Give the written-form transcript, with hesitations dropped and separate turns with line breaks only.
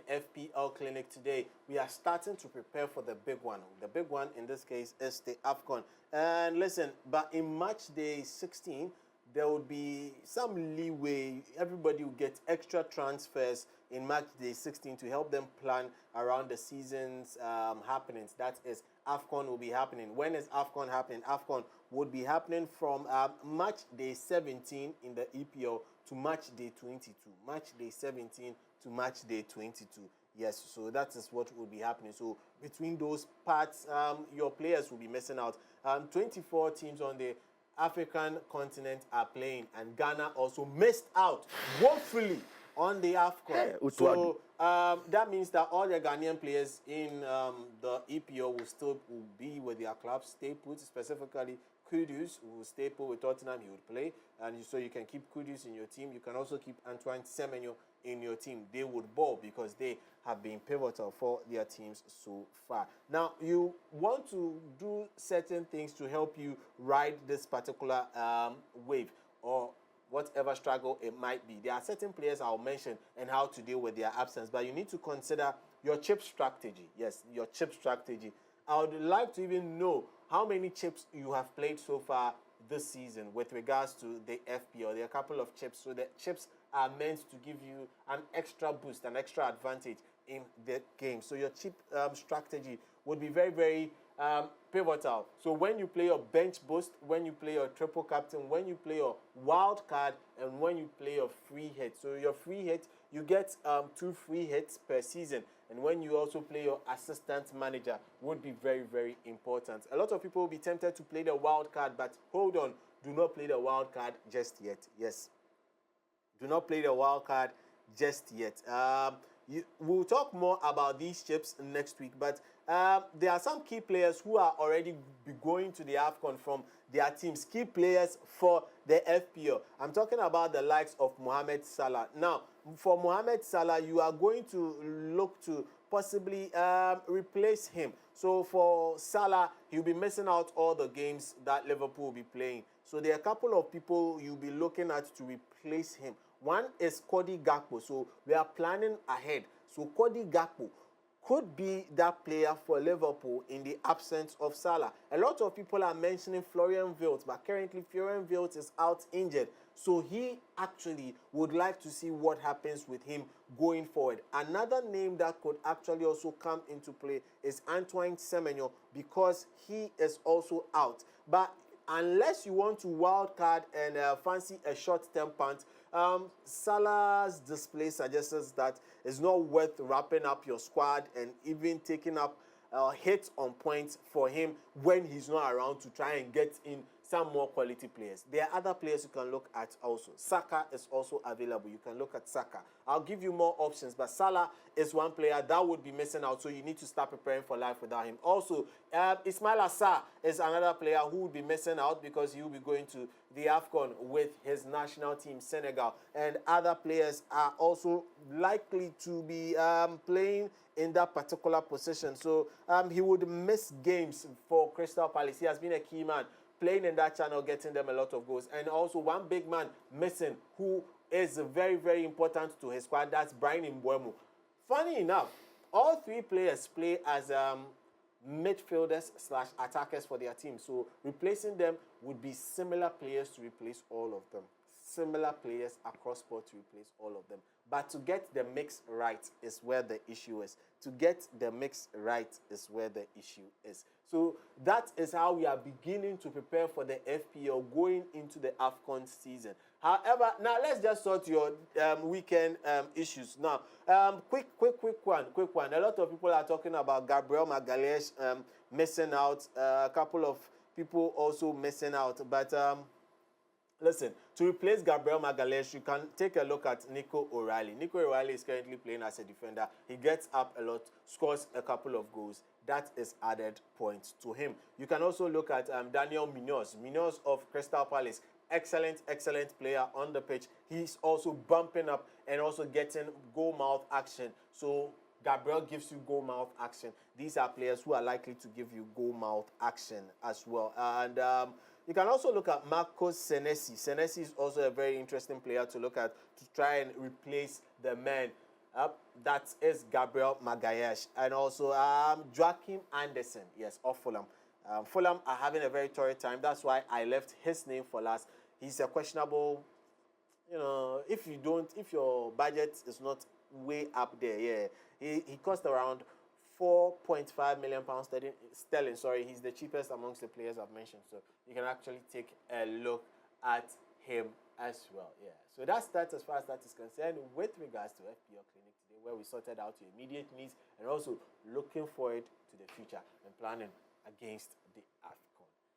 FPL clinic today. We are starting to prepare for the big one. The big one in this case is the AFCON. And listen, but in match day 16, there would be some leeway. Everybody will get extra transfers in match day 16 to help them plan around the season's happenings. That is, AFCON will be happening. When is AFCON happening? AFCON would be happening from match day 17 in the EPL to match day 22. Match day 17 to match day 22. Yes, so that is what will be happening. So between those parts, your players will be missing out. 24 teams on the African continent are playing, and Ghana also missed out woefully on the AFCON. So that means that all the Ghanaian players in the EPO will still be with their clubs, stay put. Specifically, Kudus will stay put with Tottenham. He would play, and so you can keep Kudus in your team. You can also keep Antoine Semenyo in your team. They would ball because they have been pivotal for their teams so far. Now, you want to do certain things to help you ride this particular wave or whatever struggle it might be. There are certain players I'll mention and how to deal with their absence, but you need to consider your chip strategy. Yes, your chip strategy. I would like to even know how many chips you have played so far this season with regards to the FPL. There are a couple of chips, so the chips are meant to give you an extra boost, an extra advantage in the game. So your chip strategy would be very, very pivotal. So when you play your bench boost, when you play your triple captain, when you play your wild card, and when you play your free hit. So your free hit, you get 2 free hits per season. And when you also play your assistant manager, would be very, very important. A lot of people will be tempted to play the wild card, but hold on, do not play the wild card just yet. Yes, do not play the wild card just yet. We'll talk more about these chips next week, but there are some key players who are already going to the AFCON from their teams, key players for the FPO. I'm talking about the likes of Mohamed Salah. Now, for Mohamed Salah, you are going to look to possibly replace him. So for Salah, he'll be missing out all the games that Liverpool will be playing. So there are a couple of people you'll be looking at to replace him. One is Cody Gakpo. So we are planning ahead. So Cody Gakpo could be that player for Liverpool in the absence of Salah. A lot of people are mentioning Florian Wirtz, but currently Florian Wirtz is out injured. So he actually would like to see what happens with him going forward. Another name that could actually also come into play is Antoine Semenyo, because he is also out. But unless you want to wild card and fancy a short-term punt, Salah's display suggests that it's not worth wrapping up your squad and even taking up hits on points for him when he's not around to try and get in some more quality players. There are other players you can look at also. Saka is also available. You can look at Saka. I'll give you more options, but Salah is one player that would be missing out, so you need to start preparing for life without him. Also, Ismail Assar is another player who will be missing out because he will be going to the AFCON with his national team, Senegal. And other players are also likely to be playing in that particular position. So he would miss games for Crystal Palace. He has been a key man playing in that channel, getting them a lot of goals. And also one big man missing who is very, very important to his squad. That's Brian Mbeumo. Funny enough, all 3 players play as midfielders / attackers for their team. So replacing them would be similar players to replace all of them. Similar players across sport to replace all of them. But to get the mix right is where the issue is. To get the mix right is where the issue is. So that is how we are beginning to prepare for the FPL going into the AFCON season. However, now let's just sort your weekend issues. Now, quick one. A lot of people are talking about Gabriel Magalhaes missing out. A couple of people also missing out. But listen, to replace Gabriel Magalhaes, you can take a look at Nico O'Reilly. Nico O'Reilly is currently playing as a defender. He gets up a lot, scores a couple of goals. That is added points to him. You can also look at Daniel Munoz. Munoz of Crystal Palace. Excellent player on the pitch. He's also bumping up and also getting goal mouth action. So Gabriel gives you goal mouth action. These are players who are likely to give you goal mouth action as well. And you can also look at Marcos Senesi. Senesi is also a very interesting player to look at to try and replace the man That is Gabriel Magalhaes and also Joachim Anderson, yes, of Fulham. Fulham are having a very torrid time. That's why I left his name for last. He's a questionable, if your budget is not way up there, yeah, he cost around 4.5 million pounds sterling. Sorry, he's the cheapest amongst the players I've mentioned. So you can actually take a look at him as well. Yeah. So that's that as far as that is concerned with regards to FPL Clinic today, where we sorted out your immediate needs and also looking forward to the future and planning against the